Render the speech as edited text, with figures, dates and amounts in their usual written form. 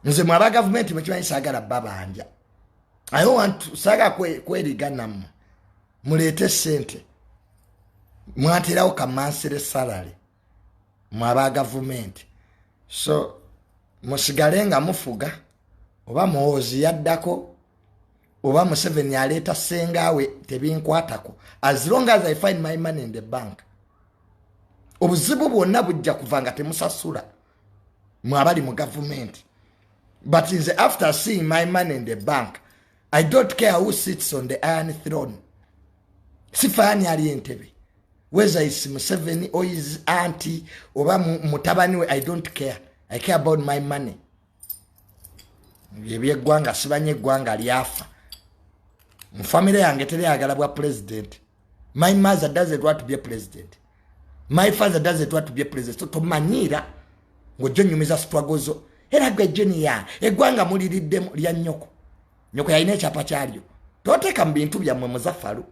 nze mwaba government mwekimanyi saagala babanja. I don't want to saga kweriganna mulete sente mwatirawo kamansire salary mwaba government. So musigalenga mufuga oba Muhoozi yaddako oba Museveni aleta sengawe tebinkwatako as long as I find my money in the bank. Obuzibu bwonna bujja kuvanga temusasula mwabali mu government. But after seeing my money in the bank, I don't care who sits on the iron throne. Sifaayo ali entebe. Whether it's Museveni or his auntie or mutabani, I don't care. I care about my money. Yebye gwanga sibanye gwanga lyafa. Family yange teri agala bwa president. My mother doesn't want to be a president. My father doesn't want to be a president. So tomanyira ngo jonyumiza struggles. Era gwe junior egwanga muliridde lya nyoko. Nyoko yalina ekyapa kyalyo. Toteka mbintu byammwe muzafalu.